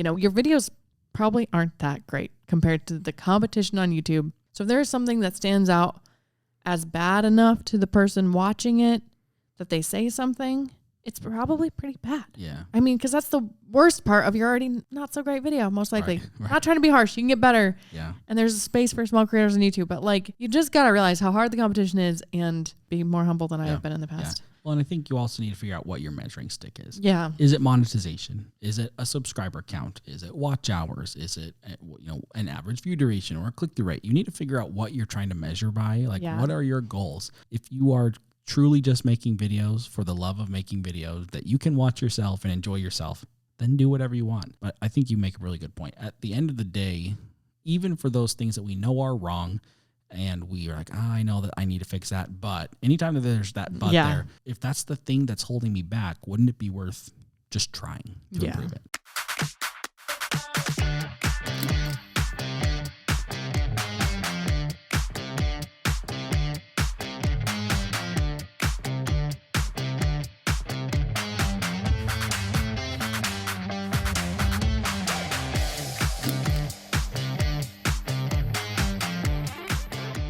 your videos probably aren't that great compared to the competition on YouTube. So if there's something that stands out as bad enough to the person watching it that they say something, it's probably pretty bad. Yeah. I mean, because that's the worst part of your already not so great video, most likely. Right. Not trying to be harsh. You can get better. Yeah. And there's a space for small creators on YouTube. But you just got to realize how hard the competition is and be more humble than I have been in the past. Yeah. Well, and I think you also need to figure out what your measuring stick is. Yeah. Is it monetization? Is it a subscriber count? Is it watch hours? Is it an average view duration or a click-through rate? You need to figure out what you're trying to measure by. What are your goals? If you are truly just making videos for the love of making videos that you can watch yourself and enjoy yourself, then do whatever you want. But I think you make a really good point. At the end of the day, even for those things that we know are wrong, and we are like, I know that I need to fix that. But anytime that there's that but there, if that's the thing that's holding me back, wouldn't it be worth just trying to improve it?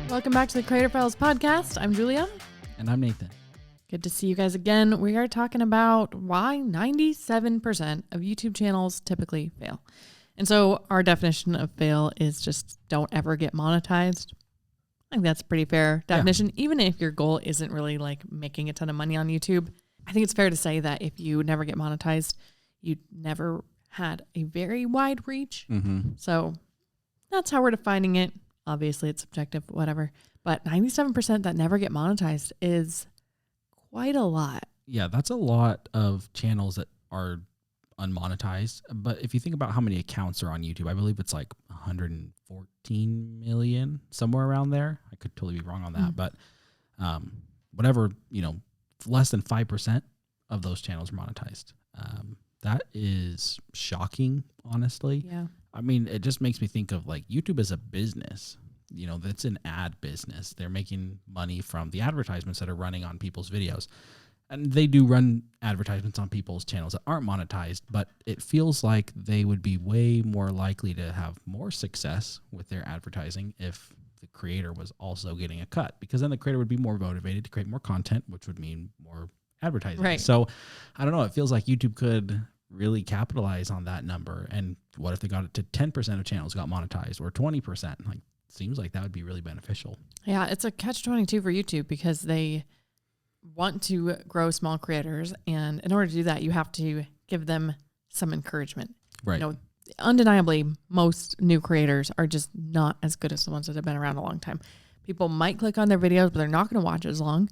Welcome back to the Creator Files podcast. I'm Julia. And I'm Nathan. Good to see you guys again. We are talking about why 97% of YouTube channels typically fail. And so our definition of fail is just don't ever get monetized. I think that's a pretty fair definition. Yeah. Even if your goal isn't really making a ton of money on YouTube, I think it's fair to say that if you never get monetized, you never had a very wide reach. Mm-hmm. So that's how we're defining it. Obviously, it's subjective, whatever. But 97% that never get monetized is quite a lot. Yeah, that's a lot of channels that are unmonetized. But if you think about how many accounts are on YouTube, I believe it's 114 million, somewhere around there. I could totally be wrong on that. But whatever, less than 5% of those channels are monetized. That is shocking, honestly. Yeah. I mean, it just makes me think of YouTube as a business. That's an ad business. They're making money from the advertisements that are running on people's videos. And they do run advertisements on people's channels that aren't monetized, but it feels like they would be way more likely to have more success with their advertising if the creator was also getting a cut, because then the creator would be more motivated to create more content, which would mean more advertising. Right. So I don't know. It feels like YouTube could really capitalize on that number. And what if they got it to 10% of channels got monetized, or 20%? Seems like that would be really beneficial. Yeah, it's a catch-22 for YouTube because they want to grow small creators, and in order to do that, you have to give them some encouragement. Right. Undeniably, most new creators are just not as good as the ones that have been around a long time. People might click on their videos, but they're not going to watch as long.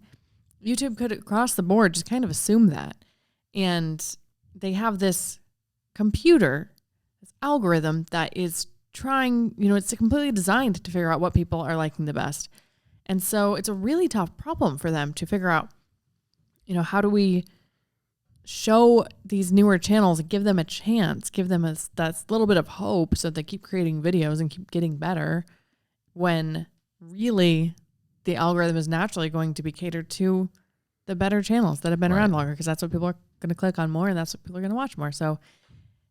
YouTube could, across the board, just kind of assume that. And they have this computer, this algorithm that is trying, it's completely designed to figure out what people are liking the best. And so it's a really tough problem for them to figure out, how do we show these newer channels, give them a chance, give them that little bit of hope so that they keep creating videos and keep getting better, when really the algorithm is naturally going to be catered to the better channels that have been around longer, because that's what people are going to click on more, and that's what people are going to watch more. So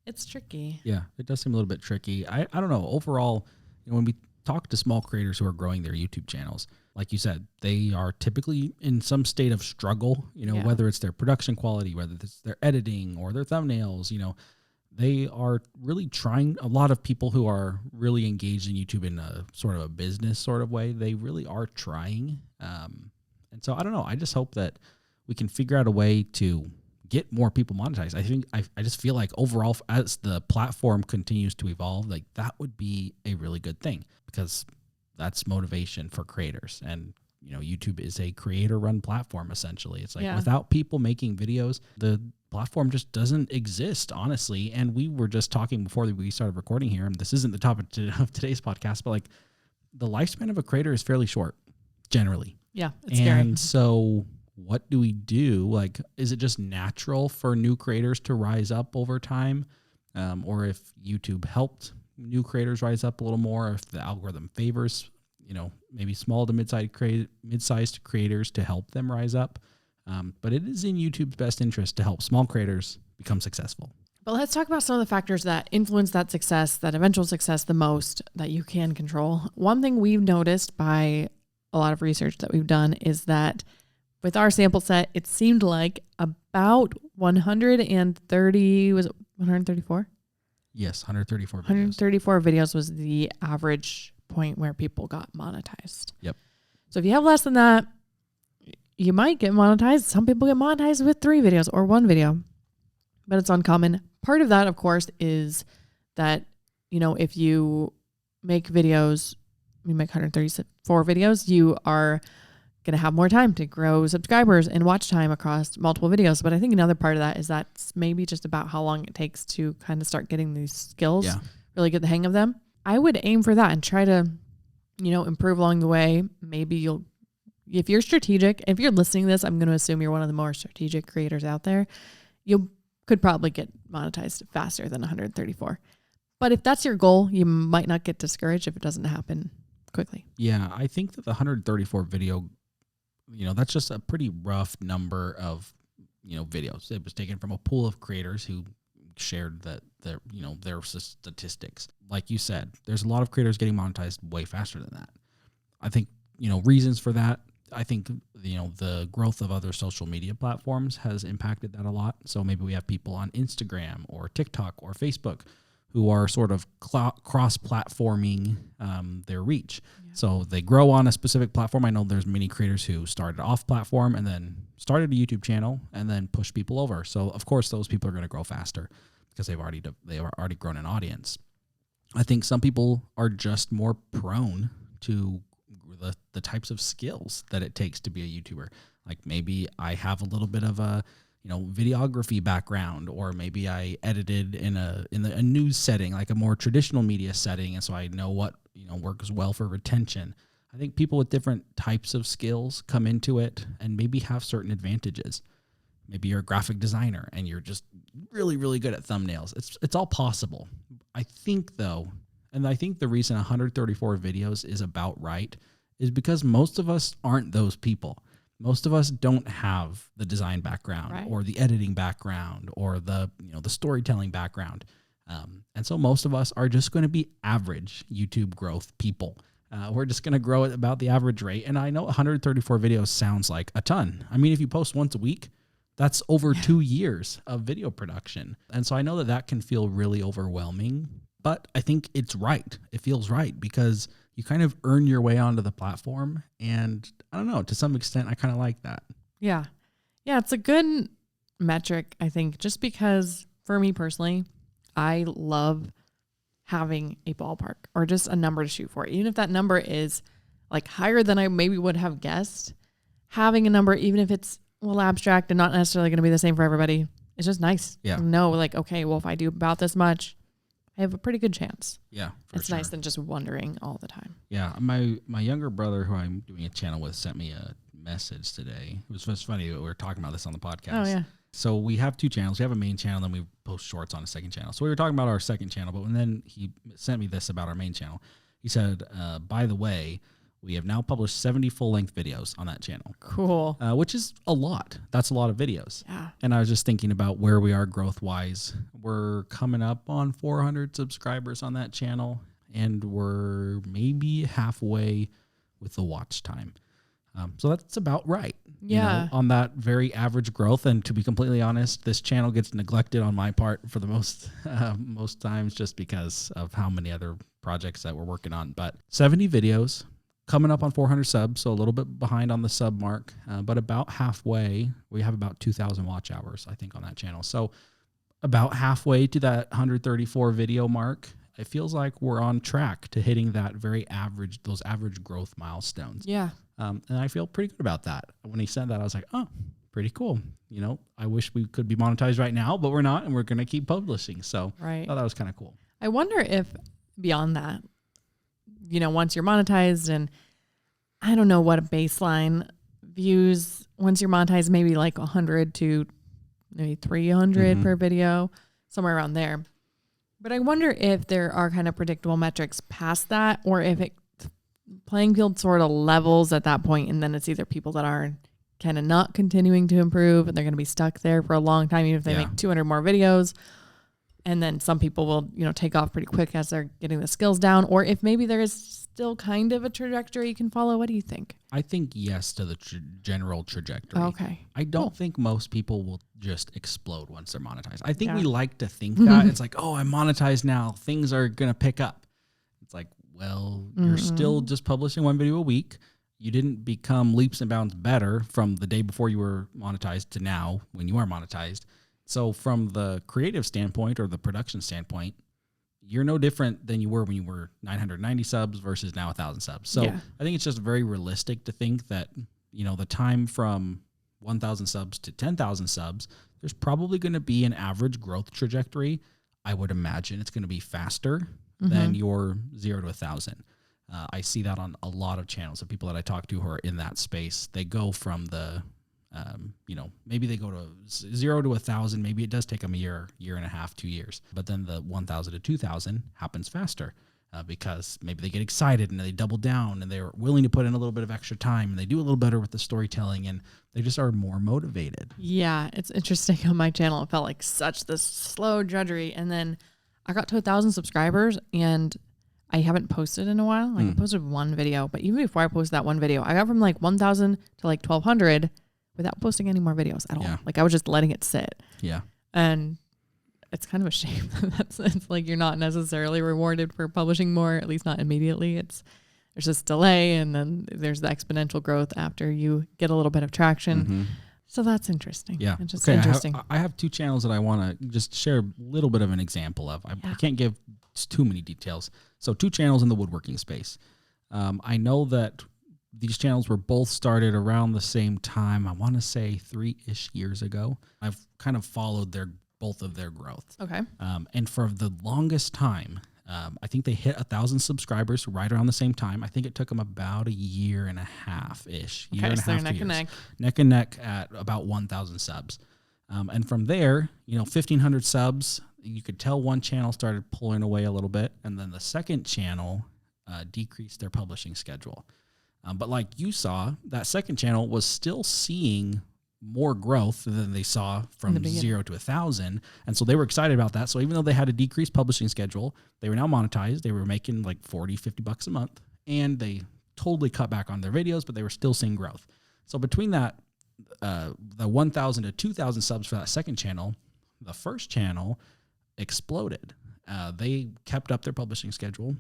it's tricky. Yeah, it does seem a little bit tricky. I don't know. Overall, when we talk to small creators who are growing their YouTube channels, like you said, they are typically in some state of struggle, whether it's their production quality, whether it's their editing or their thumbnails, they are really trying. A lot of people who are really engaged in YouTube in a sort of a business sort of way, they really are trying. And so I don't know. I just hope that we can figure out a way to get more people monetized. I think I just feel like overall, as the platform continues to evolve, that would be a really good thing, because that's motivation for creators. And YouTube is a creator-run platform, essentially. It's without people making videos, the platform just doesn't exist, honestly. And we were just talking before we started recording here, and this isn't the topic of today's podcast, but the lifespan of a creator is fairly short, generally. Yeah, it's scary. And so what do we do? Is it just natural for new creators to rise up over time? Or if YouTube helped new creators rise up a little more, if the algorithm favors, maybe small to mid-sized creators to help them rise up. But it is in YouTube's best interest to help small creators become successful. But let's talk about some of the factors that influence that success, that eventual success the most that you can control. One thing we've noticed by a lot of research that we've done is that with our sample set, it seemed like about 130, was it 134? Yes, 134 videos. 134 videos was the average point where people got monetized. Yep. So if you have less than that, you might get monetized. Some people get monetized with 3 videos or 1 video, but it's uncommon. Part of that, of course, is that, if you make videos, you make 134 videos, you are going to have more time to grow subscribers and watch time across multiple videos. But I think another part of that is that's maybe just about how long it takes to kind of start getting these skills, really get the hang of them. I would aim for that and try to, improve along the way. Maybe if you're strategic, if you're listening to this, I'm going to assume you're one of the more strategic creators out there. You could probably get monetized faster than 134. But if that's your goal, you might not get discouraged if it doesn't happen quickly. Yeah, I think that the 134 video, that's just a pretty rough number of, videos. It was taken from a pool of creators who shared their statistics. Like you said, there's a lot of creators getting monetized way faster than that. I think, reasons for that. I think, the growth of other social media platforms has impacted that a lot. So maybe we have people on Instagram or TikTok or Facebook who are sort of cross-platforming their reach. Yeah. So they grow on a specific platform. I know there's many creators who started off platform and then started a YouTube channel and then push people over. So of course those people are going to grow faster because they've already grown an audience. I think some people are just more prone to the types of skills that it takes to be a YouTuber. Like maybe I have a little bit of a videography background, or maybe I edited in a news setting, like a more traditional media setting, and so I know what works well for retention. I think people with different types of skills come into it and maybe have certain advantages. Maybe you're a graphic designer and you're just really, really good at thumbnails. It's all possible. I think though, and I think the reason 134 videos is about right is because most of us aren't those people. Most of us don't have the design background or the editing background or the storytelling background. And so most of us are just going to be average YouTube growth people. We're just going to grow at about the average rate. And I know 134 videos sounds like a ton. I mean, if you post once a week, that's over 2 years of video production. And so I know that can feel really overwhelming, but I think it's right. It feels right because you kind of earn your way onto the platform. And I don't know, to some extent, I kind of like that. Yeah. Yeah, it's a good metric, I think, just because for me personally, I love having a ballpark or just a number to shoot for. Even if that number is like higher than I maybe would have guessed, having a number, even if it's a little abstract and not necessarily going to be the same for everybody, it's just nice. Yeah. To know, like, okay, well, if I do about this much, I have a pretty good chance. Yeah, it's nice than just wondering all the time. Yeah, my younger brother, who I'm doing a channel with, sent me a message today. It was just funny that we were talking about this on the podcast. Oh, yeah. So we have 2 channels. We have a main channel, then we post shorts on a second channel. So we were talking about our second channel, but then he sent me this about our main channel. He said, by the way, we have now published 70 full-length videos on that channel. Cool. Which is a lot. That's a lot of videos. Yeah. And I was just thinking about where we are growth-wise. We're coming up on 400 subscribers on that channel, and we're maybe halfway with the watch time. So that's about right. Yeah. On that very average growth. And to be completely honest, this channel gets neglected on my part for the most times just because of how many other projects that we're working on. But 70 videos. Coming up on 400 subs, so a little bit behind on the sub mark, but about halfway. We have about 2,000 watch hours, I think, on that channel. So about halfway to that 134 video mark, it feels like we're on track to hitting that those average growth milestones. Yeah. And I feel pretty good about that. When he said that, I was like, oh, pretty cool. I wish we could be monetized right now, but we're not, and we're going to keep publishing. So I thought that was kind of cool. I wonder if beyond that, once you're monetized, and I don't know what a baseline views, once you're monetized, maybe like 100 to maybe 300 per video, somewhere around there. But I wonder if there are kind of predictable metrics past that, or if playing field sort of levels at that point, and then it's either people that are kind of not continuing to improve and they're going to be stuck there for a long time, even if they make 200 more videos, And then some people will, take off pretty quick as they're getting the skills down. Or if maybe there is still kind of a trajectory you can follow. What do you think? I think yes to the general trajectory. Okay. I don't think most people will just explode once they're monetized. I think Yeah. we like to think that. It's like, oh, I'm monetized now. Things are going to pick up. It's like, well, you're still just publishing one video a week. You didn't become leaps and bounds better from the day before you were monetized to now when you are monetized. So from the creative standpoint or the production standpoint, you're no different than you were when you were 990 subs versus now 1,000 subs. So Yeah. I think it's just very realistic to think that, the time from 1,000 subs to 10,000 subs, there's probably going to be an average growth trajectory. I would imagine it's going to be faster than your 0 to 1,000. I see that on a lot of channels of people that I talk to who are in that space. They go from the maybe they go to 0 to 1,000. Maybe it does take them a year and a half, 2 years. But then the 1,000 to 2,000 happens faster because maybe they get excited and they double down and they're willing to put in a little bit of extra time and they do a little better with the storytelling and they just are more motivated. Yeah, it's interesting on my channel. It felt like such this slow drudgery. And then I got to 1,000 subscribers and I haven't posted in a while. Like I posted one video, but even before I posted that one video, I got from like 1,000 to like 1,200 without posting any more videos at all. Yeah. Like I was just letting it sit. Yeah. And it's kind of a shame that it's like you're not necessarily rewarded for publishing more, at least not immediately. There's this delay and then there's the exponential growth after you get a little bit of traction. So that's interesting. Yeah. It's just interesting. I have 2 channels that I want to just share a little bit of an example of. I can't give too many details. So 2 channels in the woodworking space. I know that these channels were both started around the same time. I want to say 3-ish years ago. I've kind of followed both of their growth. Okay. And for the longest time, I think they hit 1,000 subscribers right around the same time. I think it took them about a year and a half-ish. Okay, so they're neck and neck. Neck and neck at about 1,000 subs. And from there, 1,500 subs, you could tell one channel started pulling away a little bit. And then the second channel decreased their publishing schedule. But like you saw, that second channel was still seeing more growth than they saw from 0 to 1,000. And so they were excited about that. So even though they had a decreased publishing schedule, they were now monetized. They were making like $40-$50 a month. And they totally cut back on their videos, but they were still seeing growth. So between that, the 1,000 to 2,000 subs for that second channel, the first channel exploded. They kept up their publishing schedule.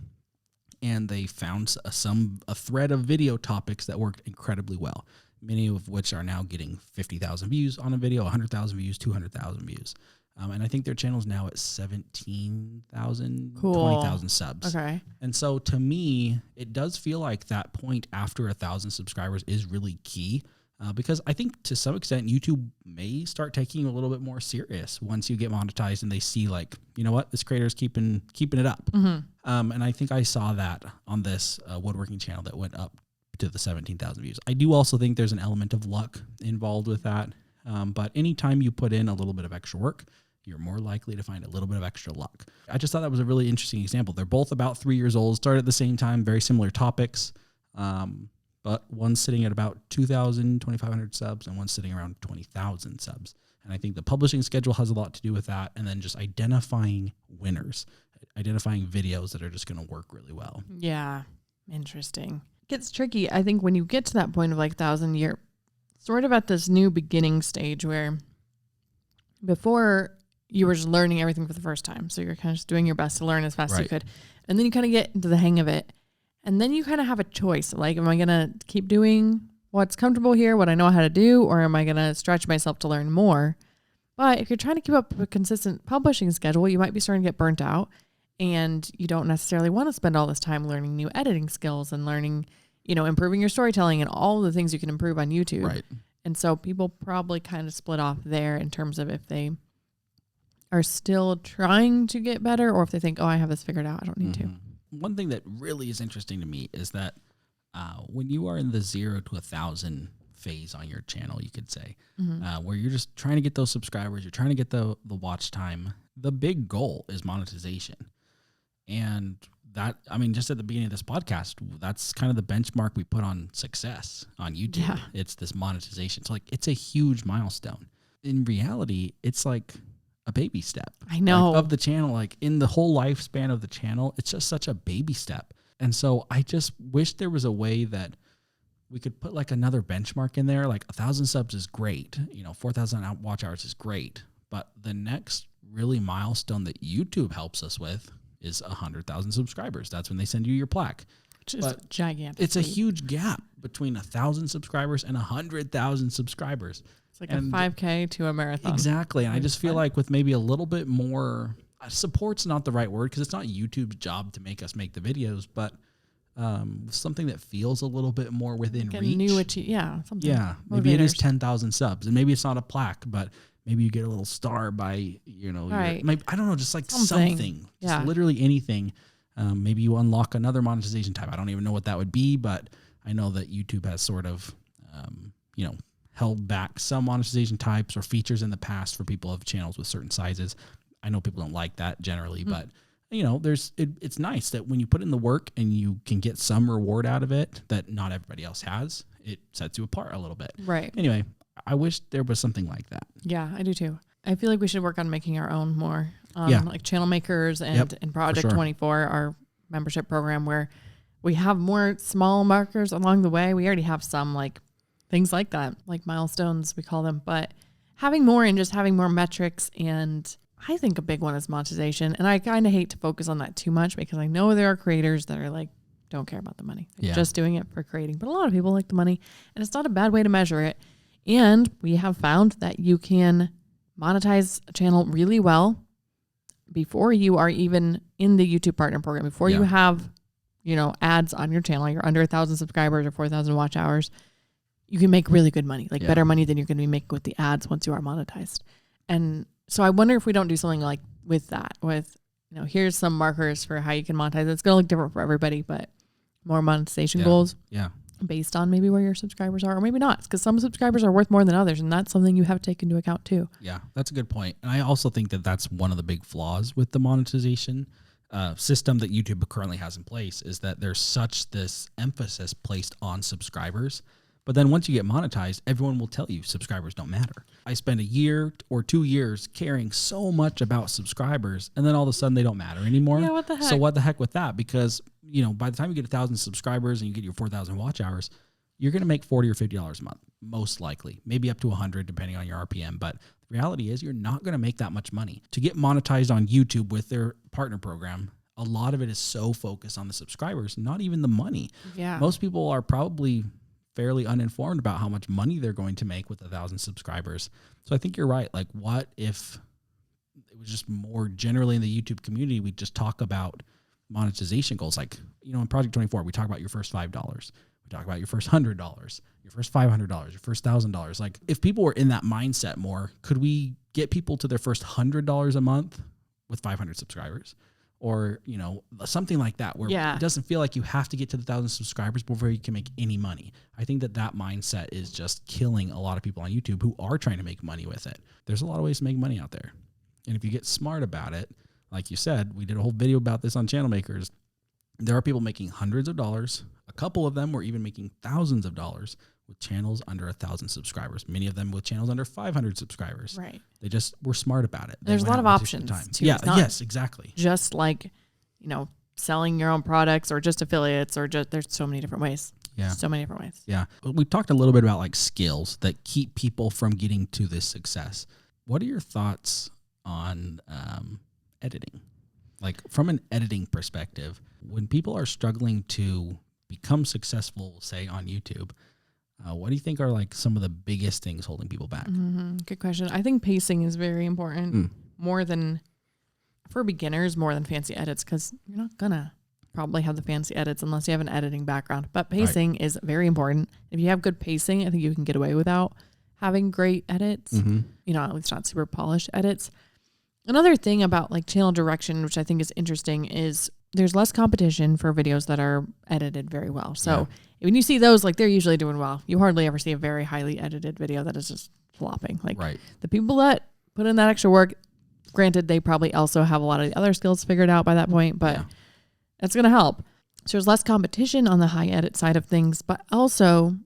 And they found a thread of video topics that worked incredibly well, many of which are now getting 50,000 views on a video, 100,000 views, 200,000 views. And I think their channel is now at 17,000, 20,000 subs. Okay. And so to me, it does feel like that point after 1,000 subscribers is really key. Because I think to some extent, YouTube may start taking you a little bit more serious once you get monetized and they see like, you know what, this creator is keeping it up. And I think I saw that on this woodworking channel that went up to the 17,000 views. I do also think there's an element of luck involved with that. But anytime you put in a little bit of extra work, you're more likely to find a little bit of extra luck. I just thought that was a really interesting example. They're both about 3 years old, started at the same time, very similar topics. But one's sitting at about 2,000, 2,500 subs, and one's sitting around 20,000 subs. And I think the publishing schedule has a lot to do with that. And then just identifying winners, identifying videos that are just going to work really well. Yeah. Interesting. It gets tricky. I think when you get to that point of like 1,000, you're sort of at this new beginning stage where before you were just learning everything for the first time. So you're kind of just doing your best to learn as fast as you could. And then you kind of get into the hang of it. And then you kind of have a choice. Like, am I going to keep doing what's comfortable here, what I know how to do, or am I going to stretch myself to learn more? But if you're trying to keep up a consistent publishing schedule, you might be starting to get burnt out and you don't necessarily want to spend all this time learning new editing skills and learning, improving your storytelling and all the things you can improve on YouTube. Right. And so people probably kind of split off there in terms of if they are still trying to get better or if they think, oh, I have this figured out, I don't need to. One thing that really is interesting to me is that when you are in the 0 to 1,000 phase on your channel, you could say, where you're just trying to get those subscribers, you're trying to get the watch time, the big goal is monetization. And that, just at the beginning of this podcast, that's kind of the benchmark we put on success on YouTube. Yeah. It's this monetization. It's like, it's a huge milestone. In reality, it's like a baby step. I know. Like, of the channel, like in the whole lifespan of the channel, it's just such a baby step. And so I just wish there was a way that we could put like another benchmark in there. Like 1,000 subs is great. 4,000 watch hours is great. But the next really milestone that YouTube helps us with is 100,000 subscribers. That's when they send you your plaque. Which is gigantic. It's a huge gap between 1,000 subscribers and 100,000 subscribers. It's like a 5K to a marathon. Exactly. And I just feel like with maybe a little bit more support's not the right word, because it's not YouTube's job to make us make the videos, but something that feels a little bit more within like reach. Something. Yeah. Maybe it is 10,000 subs, and maybe it's not a plaque, but maybe you get a little star by, right. maybe, I don't know, just like something. Yeah. Just literally anything. Maybe you unlock another monetization type. I don't even know what that would be, but I know that YouTube has sort of, held back some monetization types or features in the past for people of channels with certain sizes. I know people don't like that generally, but it's nice that when you put in the work and you can get some reward out of it that not everybody else has, it sets you apart a little bit. Right. Anyway, I wish there was something like that. Yeah, I do too. I feel like we should work on making our own more, like Channel Makers and Project 24, our membership program, where we have more small markers along the way. We already have some like things like that, like milestones, we call them, but having more and just having more metrics. And I think a big one is monetization. And I kind of hate to focus on that too much, because I know there are creators that are like, don't care about the money. They're just doing it for creating. But a lot of people like the money, and it's not a bad way to measure it. And we have found that you can monetize a channel really well before you are even in the YouTube partner program, before you have, ads on your channel. You're under 1,000 subscribers or 4,000 watch hours. You can make really good money, like better money than you're going to be making with the ads once you are monetized. And so I wonder if we don't do something like with that, with, here's some markers for how you can monetize. It's going to look different for everybody, but more monetization goals based on maybe where your subscribers are, or maybe not, because some subscribers are worth more than others. And that's something you have to take into account too. Yeah, that's a good point. And I also think that that's one of the big flaws with the monetization system that YouTube currently has in place, is that there's this emphasis placed on subscribers. But then once you get monetized, everyone will tell you subscribers don't matter. I spend a year or 2 years caring so much about subscribers, and then all of a sudden they don't matter anymore. Yeah, what the heck? So what the heck with that? Because, by the time you get 1,000 subscribers and you get your 4,000 watch hours, you're going to make $40 or $50 a month, most likely. Maybe up to 100 depending on your RPM. But the reality is you're not going to make that much money. To get monetized on YouTube with their partner program, a lot of it is so focused on the subscribers, not even the money. Yeah. Most people are probably fairly uninformed about how much money they're going to make with 1,000 subscribers. So I think you're right. Like, what if it was just more generally in the YouTube community, we just talk about monetization goals? Like, in Project 24, we talk about your first $5. We talk about your first $100, your first $500, your first $1,000. Like, if people were in that mindset more, could we get people to their first $100 a month with 500 subscribers? Or, something like that, where it doesn't feel like you have to get to the 1,000 subscribers before you can make any money. I think that mindset is just killing a lot of people on YouTube who are trying to make money with it. There's a lot of ways to make money out there. And if you get smart about it, like you said, we did a whole video about this on Channel Makers. There are people making hundreds of dollars. A couple of them were even making thousands of dollars with channels under 1,000 subscribers. Many of them with channels under 500 subscribers. Right. They just were smart about it. There's a lot of options too. Yeah. Yes, exactly. Just like, selling your own products or just affiliates, or there's so many different ways. Yeah. So many different ways. Yeah. We talked a little bit about like skills that keep people from getting to this success. What are your thoughts on editing? Like, from an editing perspective, when people are struggling to become successful, say on YouTube, what do you think are like some of the biggest things holding people back? Mm-hmm. Good question. I think pacing is very important, more than for beginners, more than fancy edits, because you're not gonna probably have the fancy edits unless you have an editing background. But pacing is very important. If you have good pacing, I think you can get away without having great edits. At least not super polished edits. Another thing about like channel direction, which I think is interesting, is there's less competition for videos that are edited very well. So when you see those, like, they're usually doing well. You hardly ever see a very highly edited video that is just flopping. Like, the people that put in that extra work, granted, they probably also have a lot of the other skills figured out by that point, but it's going to help. So there's less competition on the high edit side of things, but also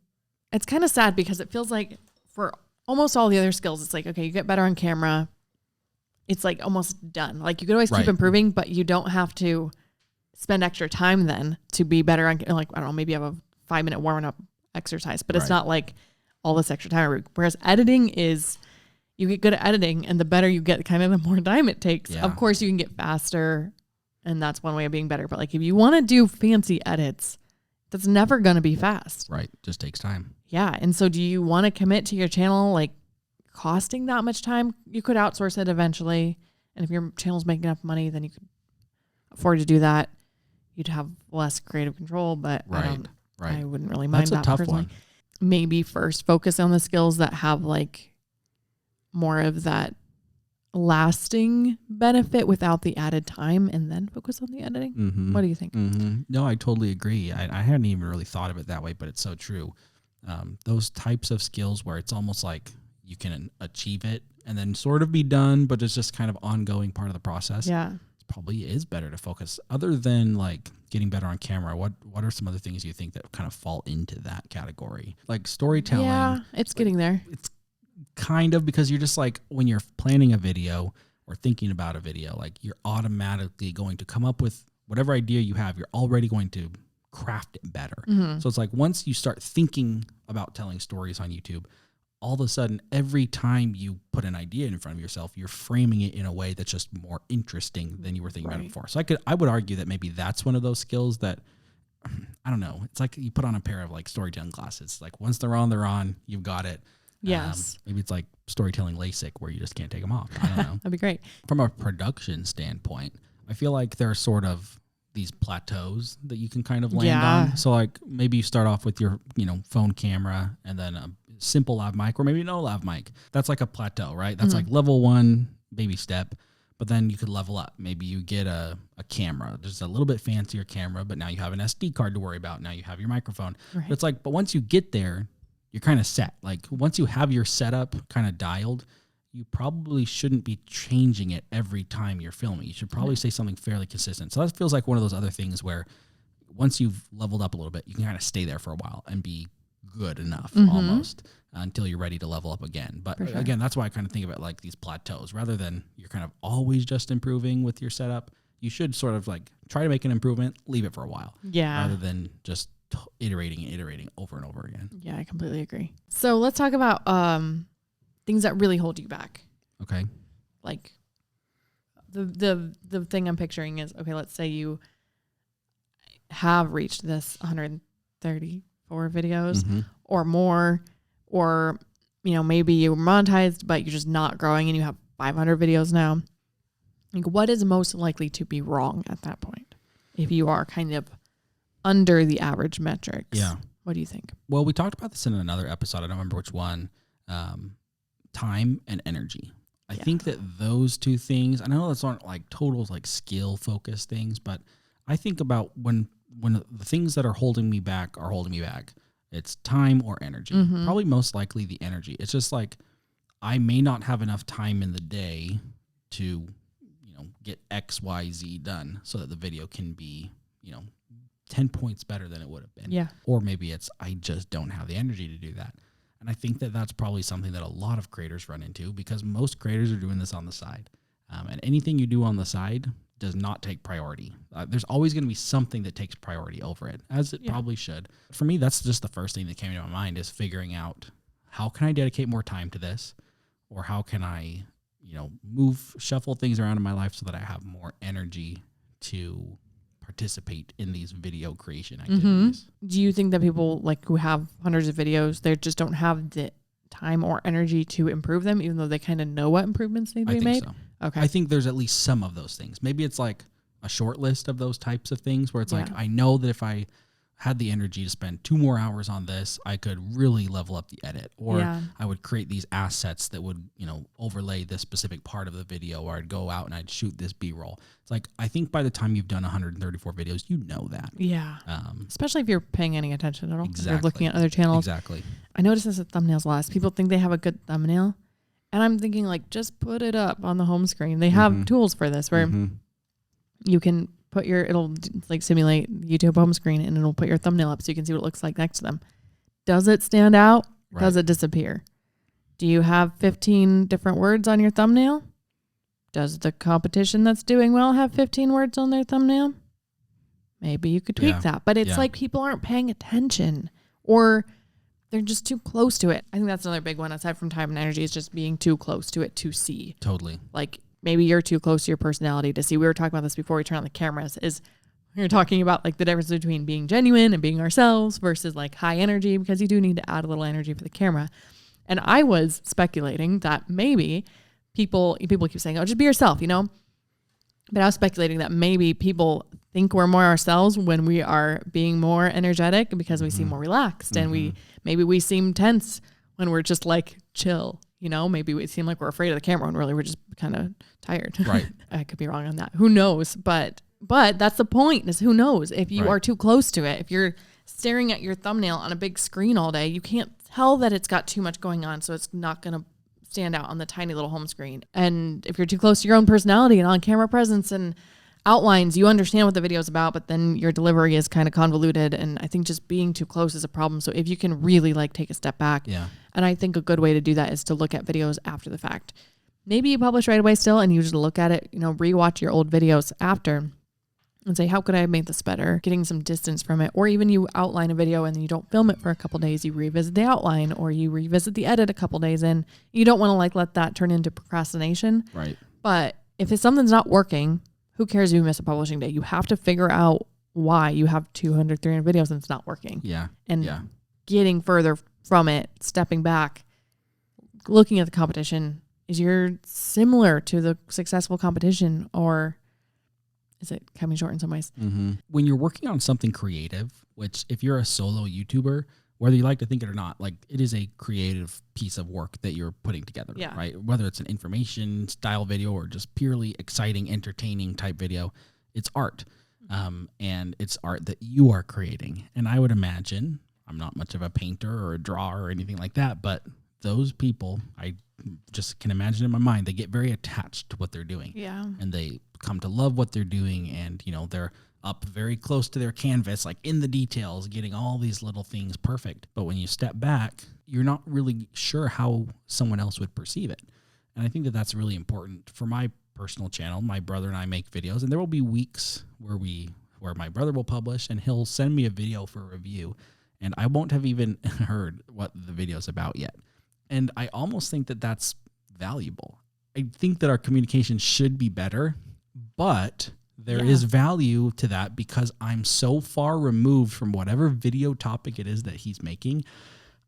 it's kind of sad because it feels like for almost all the other skills, it's like, okay, you get better on camera, it's like almost done. Like you could always Right. keep improving, but you don't have to spend extra time then to be better on, like, I don't know, maybe you have a 5-minute warming up exercise, but it's Right. not like all this extra time. Whereas editing is, you get good at editing, and the better you get, kind of the more time it takes. Yeah. Of course you can get faster, and that's one way of being better. But like if you want to do fancy edits, that's never going to be fast. Right. Just takes time. Yeah. And so do you want to commit to your channel, like costing that much time? You could outsource it eventually. And if your channel's making enough money, then you could afford to do that. You'd have less creative control, but Right. I wouldn't really mind That's a that tough personally. one. Maybe first focus on the skills that have like more of that lasting benefit without the added time, and then focus on the editing. Mm-hmm. What do you think? Mm-hmm. No, I totally agree. I hadn't even really thought of it that way, but it's so true. Those types of skills where it's almost like you can achieve it and then sort of be done, but it's just kind of ongoing part of the process. Yeah. Probably is better to focus. Other than like getting better on camera, what are some other things you think that kind of fall into that category? Like storytelling. Yeah, it's getting there. It's kind of, because you're just like, when you're planning a video or thinking about a video, like you're automatically going to come up with whatever idea you have, you're already going to craft it better. Mm-hmm. So it's like once you start thinking about telling stories on YouTube, all of a sudden, every time you put an idea in front of yourself, you're framing it in a way that's just more interesting than you were thinking about it before. So I would argue that maybe that's one of those skills that, I don't know, it's like you put on a pair of like storytelling glasses. Like once they're on, you've got it. Yes. Maybe it's like storytelling LASIK where you just can't take them off. I don't know. That'd be great. From a production standpoint, I feel like there are sort of these plateaus that you can kind of land on. So like maybe you start off with your, phone camera and then a simple lav mic, or maybe no lav mic. That's like a plateau, right? That's like level 1 baby step. But then you could level up. Maybe you get a camera, just a little bit fancier camera, but now you have an SD card to worry about. Now you have your microphone. Right. But it's like, but once you get there, you're kind of set. Like once you have your setup kind of dialed, you probably shouldn't be changing it every time you're filming. You should probably say something fairly consistent. So that feels like one of those other things where once you've leveled up a little bit, you can kind of stay there for a while and be good enough almost until you're ready to level up again. But again, that's why I kind of think about like these plateaus rather than you're kind of always just improving with your setup. You should sort of like try to make an improvement, leave it for a while. Yeah. Rather than just iterating over and over again. Yeah, I completely agree. So let's talk about things that really hold you back. Okay. Like the thing I'm picturing is, okay, let's say you have reached this 134 videos or more, or maybe you were monetized but you're just not growing and you have 500 videos now. Like, what is most likely to be wrong at that point if you are kind of under the average metrics? Yeah. What do you think? Well, we talked about this in another episode. I don't remember which one. Time and energy. I think that those two things, I know those aren't like total like skill focused things, but I think about when the things that are holding me back, it's time or energy. Probably most likely the energy. It's just like I may not have enough time in the day to, get X, Y, Z done so that the video can be, 10 points better than it would have been. Yeah. Or maybe it's I just don't have the energy to do that. And I think that that's probably something that a lot of creators run into because most creators are doing this on the side. And anything you do on the side does not take priority. There's always going to be something that takes priority over it, as it probably should. For me, that's just the first thing that came to my mind is figuring out how can I dedicate more time to this, or how can I, shuffle things around in my life so that I have more energy to participate in these video creation activities. Do you think that people like who have hundreds of videos, they just don't have the time or energy to improve them, even though they kind of know what improvements need to be made? So. Okay. I think there's at least some of those things. Maybe it's like a short list of those types of things where it's like, I know that if I had the energy to spend 2 more hours on this, I could really level up the edit, or I would create these assets that would, overlay this specific part of the video, or I'd go out and I'd shoot this B-roll. It's like, I think by the time you've done 134 videos, you know that. Yeah. Especially if you're paying any attention at all. Exactly. If you're looking at other channels. Exactly. I noticed this with thumbnails a lot. People think they have a good thumbnail. And I'm thinking like, just put it up on the home screen. They have tools for this where you can put it'll like simulate YouTube home screen and it'll put your thumbnail up so you can see what it looks like next to them. Does it stand out? Right. Does it disappear? Do you have 15 different words on your thumbnail? Does the competition that's doing well have 15 words on their thumbnail? Maybe you could tweak that. But it's like people aren't paying attention, or they're just too close to it. I think that's another big one aside from time and energy, is just being too close to it to see. Totally. Like maybe you're too close to your personality to see. We were talking about this before we turned on the cameras, is we were talking about like the difference between being genuine and being ourselves versus like high energy, because you do need to add a little energy for the camera. And I was speculating that maybe people keep saying, oh, just be yourself, you know? But I was speculating that maybe people think we're more ourselves when we are being more energetic, because we seem more relaxed, and maybe we seem tense when we're just like chill, you know? Maybe we seem like we're afraid of the camera when really we're just kind of tired. Right. I could be wrong on that. Who knows? But that's the point, is who knows? If you are too close to it, if you're staring at your thumbnail on a big screen all day, you can't tell that it's got too much going on, so it's not going to stand out on the tiny little home screen. And if you're too close to your own personality and on camera presence and outlines, you understand what the video is about, but then your delivery is kind of convoluted. And I think just being too close is a problem. So if you can really like take a step back, and I think a good way to do that is to look at videos after the fact. Maybe you publish right away still, and you just look at it, you know, rewatch your old videos after and say, how could I have made this better? Getting some distance from it. Or even you outline a video and then you don't film it for a couple days. You revisit the outline, or you revisit the edit a couple days in. You don't want to like let that turn into procrastination. Right. But if something's not working, who cares if you miss a publishing day? You have to figure out why you have 200, 300 videos and it's not working. Yeah. And getting further from it, stepping back, looking at the competition. Is you're similar to the successful competition, or is it coming short in some ways? When you're working on something creative, which if you're a solo YouTuber, whether you like to think it or not, like it is a creative piece of work that you're putting together, right? Whether it's an information style video or just purely exciting, entertaining type video, it's art. And it's art that you are creating. And I would imagine, I'm not much of a painter or a drawer or anything like that, but those people, I just can imagine in my mind, they get very attached to what they're doing. Yeah. And they come to love what they're doing, and you know, they're up very close to their canvas, like in the details, getting all these little things perfect. But when you step back, you're not really sure how someone else would perceive it. And I think that that's really important. For my personal channel, my brother and I make videos, and there will be weeks where my brother will publish and he'll send me a video for review, and I won't have even heard what the video's about yet. And I almost think that that's valuable. I think that our communication should be better, but there is value to that because I'm so far removed from whatever video topic it is that he's making.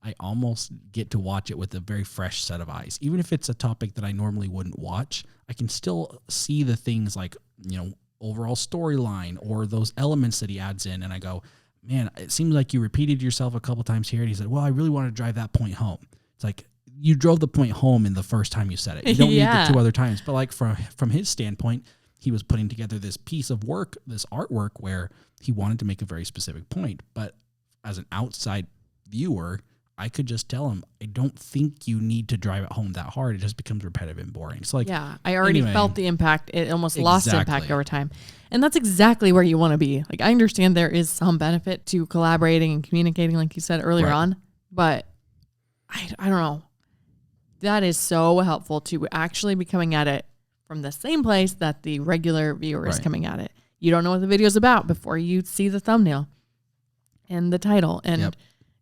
I almost get to watch it with a very fresh set of eyes. Even if it's a topic that I normally wouldn't watch, I can still see the things like, you know, overall storyline or those elements that he adds in. And I go, man, it seems like you repeated yourself a couple times here. And he said, well, I really want to drive that point home. It's like, you drove the point home in the first time you said it. You don't need the two other times. But like from his standpoint, he was putting together this piece of work, this artwork where he wanted to make a very specific point. But as an outside viewer, I could just tell him, I don't think you need to drive it home that hard. It just becomes repetitive and boring. So like, I already felt the impact. It almost lost impact over time. And that's exactly where you want to be. Like, I understand there is some benefit to collaborating and communicating, like you said earlier on, but I don't know. That is so helpful to actually be coming at it from the same place that the regular viewer is coming at it. You don't know what the video is about before you see the thumbnail and the title. And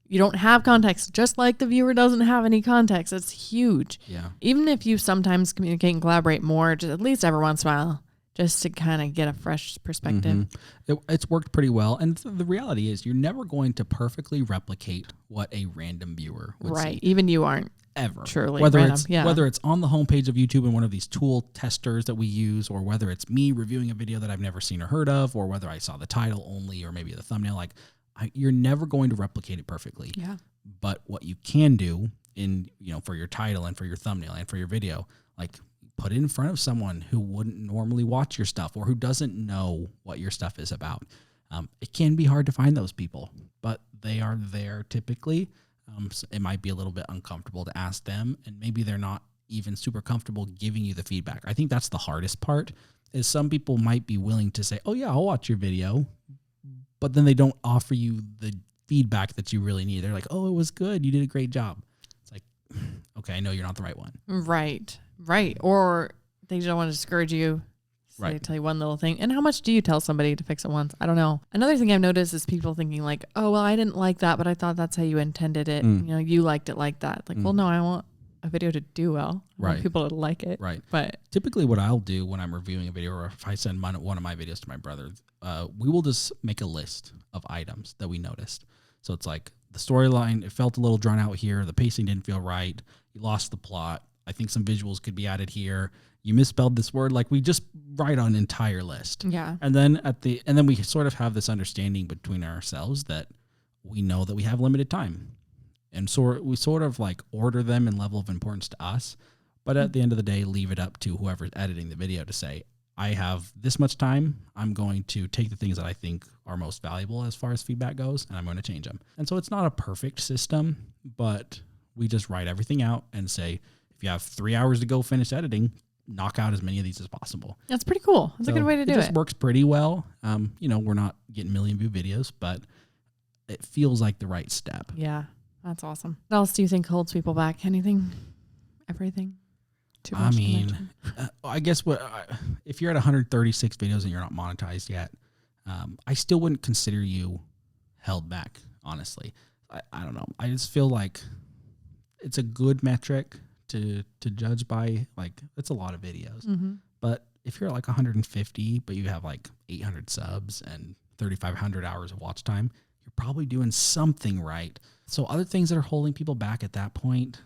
you don't have context, just like the viewer doesn't have any context. It's huge. Yeah. Even if you sometimes communicate and collaborate more, just at least every once in a while, just to kind of get a fresh perspective. It's worked pretty well. And the reality is you're never going to perfectly replicate what a random viewer would see. Even you aren't. Ever. Truly whether random. Whether it's on the homepage of YouTube in one of these tool testers that we use, or whether it's me reviewing a video that I've never seen or heard of, or whether I saw the title only or maybe the thumbnail, like you're never going to replicate it perfectly. Yeah. But what you can do for your title and for your thumbnail and for your video, like put it in front of someone who wouldn't normally watch your stuff or who doesn't know what your stuff is about. It can be hard to find those people, but they are there typically. So it might be a little bit uncomfortable to ask them, and maybe they're not even super comfortable giving you the feedback. I think that's the hardest part, is some people might be willing to say, oh yeah, I'll watch your video, but then they don't offer you the feedback that you really need. They're like, oh, it was good. You did a great job. It's like, okay, I know you're not the right one. Right. Or they don't want to discourage you. So Right. they tell you one little thing. And how much do you tell somebody to fix it once? I don't know. Another thing I've noticed is people thinking like, oh, well, I didn't like that, but I thought that's how you intended it. You know, you liked it like that. Like, well, no, I want a video to do well. I want people to like it. Right. But typically what I'll do when I'm reviewing a video, or if I send one of my videos to my brother, we will just make a list of items that we noticed. So it's like the storyline, it felt a little drawn out here. The pacing didn't feel right. You lost the plot. I think some visuals could be added here. You misspelled this word. Like, we just write on an entire list. yeah. And then we sort of have this understanding between ourselves that we know that we have limited time. And so we sort of like order them in level of importance to us. But at the end of the day, leave it up to whoever's editing the video to say, I have this much time. I'm going to take the things that I think are most valuable as far as feedback goes, and I'm going to change them. And so it's not a perfect system, but we just write everything out and say, if you have 3 hours to go finish editing, knock out as many of these as possible. That's pretty cool. That's a good way to do it. It just works pretty well. You know, we're not getting million view videos, but it feels like the right step. Yeah, that's awesome. What else do you think holds people back? Anything? Everything? Too much I mean, I guess if you're at 136 videos and you're not monetized yet, I still wouldn't consider you held back, honestly. I don't know. I just feel like it's a good metric to judge by. Like, it's a lot of videos. But if you're at like 150, but you have like 800 subs and 3,500 hours of watch time, you're probably doing something right. So other things that are holding people back at that point,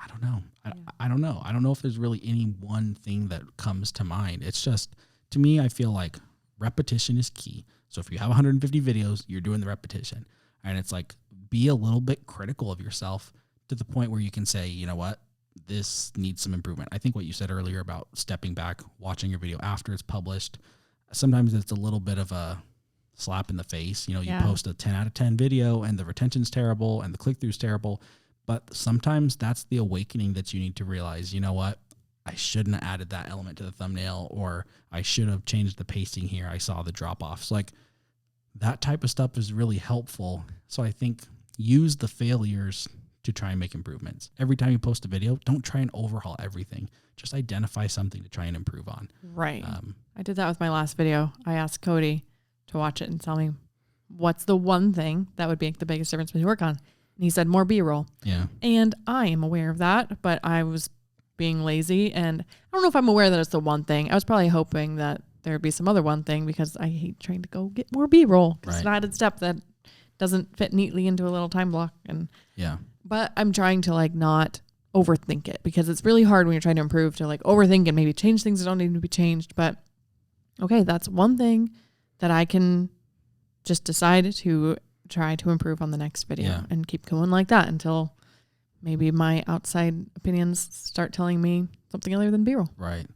I don't know. I don't know. I don't know if there's really any one thing that comes to mind. It's just, to me, I feel like repetition is key. So if you have 150 videos, you're doing the repetition. And it's like, be a little bit critical of yourself to the point where you can say, you know what, this needs some improvement. I think what you said earlier about stepping back, watching your video after it's published, sometimes it's a little bit of a slap in the face. You know, you post a 10 out of 10 video and the retention's terrible and the click-through's terrible. But sometimes that's the awakening that you need to realize, you know what, I shouldn't have added that element to the thumbnail, or I should have changed the pacing here. I saw the drop-offs. Like, that type of stuff is really helpful. So I think use the failures to try and make improvements. Every time you post a video, don't try and overhaul everything. Just identify something to try and improve on. Right. I did that with my last video. I asked Cody to watch it and tell me what's the one thing that would make the biggest difference when you work on. And he said more B-roll. Yeah. And I am aware of that, but I was being lazy. And I don't know if I'm aware that it's the one thing. I was probably hoping that there would be some other one thing, because I hate trying to go get more B-roll. It's an added step that doesn't fit neatly into a little time block. And but I'm trying to like not overthink it, because it's really hard when you're trying to improve to like overthink and maybe change things that don't need to be changed. But okay, that's one thing that I can just decide to try to improve on the next video and keep going like that until maybe my outside opinions start telling me something other than B-roll. Right.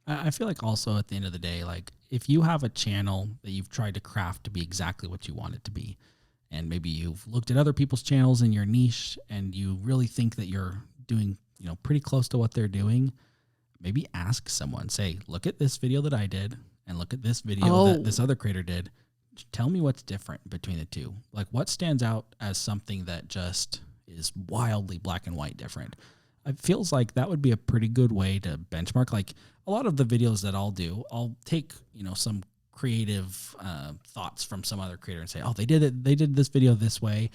I feel like also at the end of the day, like, if you have a channel that you've tried to craft to be exactly what you want it to be, and maybe you've looked at other people's channels in your niche and you really think that you're doing, you know, pretty close to what they're doing, maybe ask someone, say, look at this video that I did and look at this video that this other creator did. Tell me what's different between the two. Like, what stands out as something that just is wildly black and white different? It feels like that would be a pretty good way to benchmark. Like, a lot of the videos that I'll do, I'll take, you know, some creative thoughts from some other creator and say, oh, they did this video this way.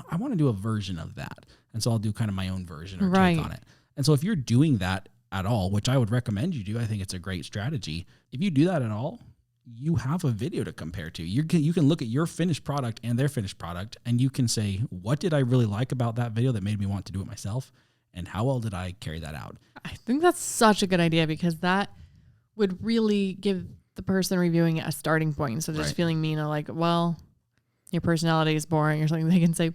I want to do a version of that. And so I'll do kind of my own version or take on it. And so if you're doing that at all, which I would recommend you do, I think it's a great strategy. If you do that at all, you have a video to compare to. You can look at your finished product and their finished product, and you can say, what did I really like about that video that made me want to do it myself? And how well did I carry that out? I think that's such a good idea, because that would really give the person reviewing it a starting point. So just feeling mean, like, well, your personality is boring or something. They can say,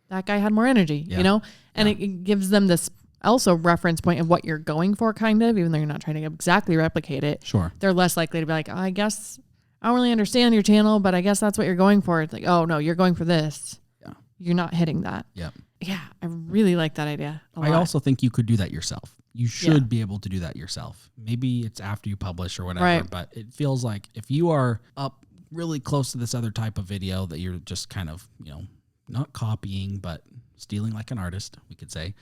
that guy had more energy, you know? And it gives them this also reference point of what you're going for, kind of, even though you're not trying to exactly replicate it. Sure. They're less likely to be like, oh, I guess I don't really understand your channel, but I guess that's what you're going for. It's like, oh no, you're going for this. Yeah. You're not hitting that. Yeah. Yeah. I really like that idea a lot. I also think you could do that yourself. You should be able to do that yourself. Maybe it's after you publish or whatever, but it feels like if you are up really close to this other type of video that you're just kind of, you know, not copying, but stealing like an artist, we could say,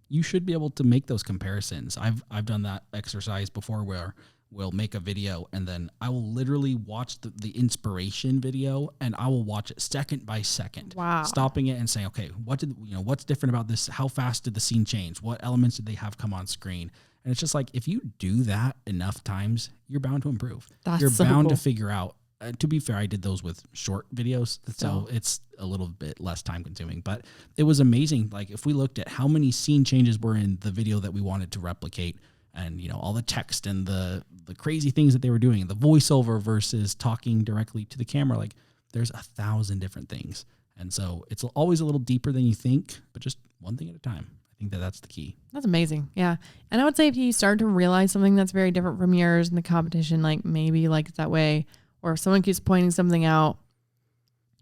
you should be able to make those comparisons. I've done that exercise before where we'll make a video and then I will literally watch the inspiration video and I will watch it second by second. Wow. Stopping it and saying, okay, what's different about this? How fast did the scene change? What elements did they have come on screen? And it's just like, if you do that enough times, you're bound to improve. You're bound to figure out. To be fair, I did those with short videos, so it's a little bit less time consuming, but it was amazing. Like if we looked at how many scene changes were in the video that we wanted to replicate and, all the text and the crazy things that they were doing, the voiceover versus talking directly to the camera, like there's 1,000 different things. And so it's always a little deeper than you think, but just one thing at a time. I think that's the key. That's amazing. Yeah. And I would say if you start to realize something that's very different from yours in the competition, like maybe like that way, or if someone keeps pointing something out,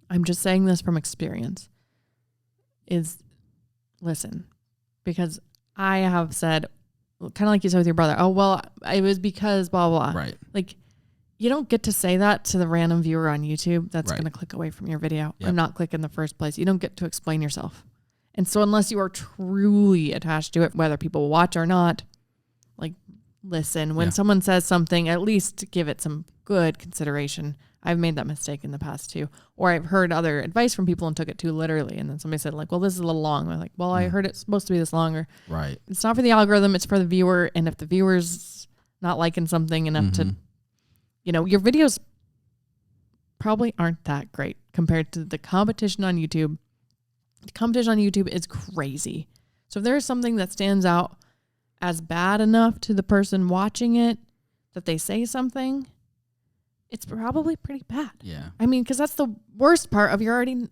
I'm just saying this from experience, is listen, because I have said, kind of like you said with your brother, oh, well, it was because blah, blah, blah. Right. Like you don't get to say that to the random viewer on YouTube that's going to click away from your video or not click in the first place. You don't get to explain yourself. And so unless you are truly attached to it, whether people watch or not, like listen, when someone says something, at least give it some good consideration. I've made that mistake in the past too. Or I've heard other advice from people and took it too literally. And then somebody said like, well, this is a little long. I'm like, well, I heard it's supposed to be this long. Or it's not for the algorithm. It's for the viewer. And if the viewer's not liking something enough to, your videos probably aren't that great compared to the competition on YouTube. The competition on YouTube is crazy. So if there's something that stands out as bad enough to the person watching it that they say something, it's probably pretty bad. Yeah. I mean, because that's the worst part of your already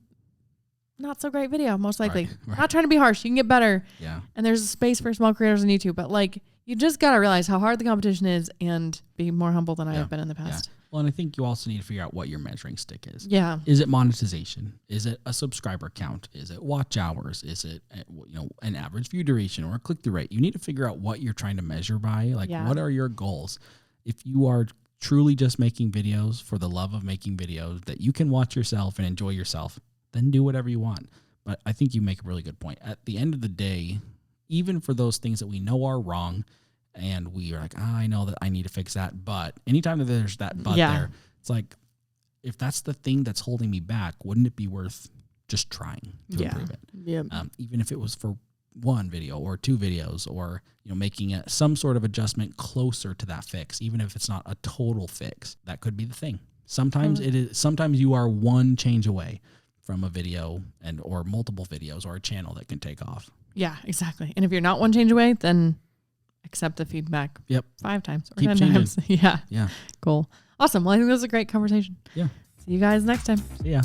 not so great video, most likely. Right. Not trying to be harsh. You can get better. Yeah. And there's a space for small creators on YouTube. But like, you just got to realize how hard the competition is and be more humble than I have been in the past. Yeah. Well, and I think you also need to figure out what your measuring stick is. Yeah. Is it monetization? Is it a subscriber count? Is it watch hours? Is it, an average view duration or a click-through rate? You need to figure out what you're trying to measure by. Like, what are your goals? If you are truly just making videos for the love of making videos that you can watch yourself and enjoy yourself, then do whatever you want. But I think you make a really good point. At the end of the day, even for those things that we know are wrong, and we are like, I know that I need to fix that. But anytime that there's that but there, it's like, if that's the thing that's holding me back, wouldn't it be worth just trying to improve it? Yeah. Even if it was for one video or two videos, or making some sort of adjustment closer to that fix, even if it's not a total fix, that could be the thing. Sometimes it is. Sometimes you are one change away from a video or multiple videos or a channel that can take off. Yeah, exactly. And if you're not one change away, then accept the feedback. Yep. 5 times or Keep 10 changing. times. Yeah. Yeah. Cool. Awesome. Well, I think this was a great conversation. Yeah. See you guys next time. See ya.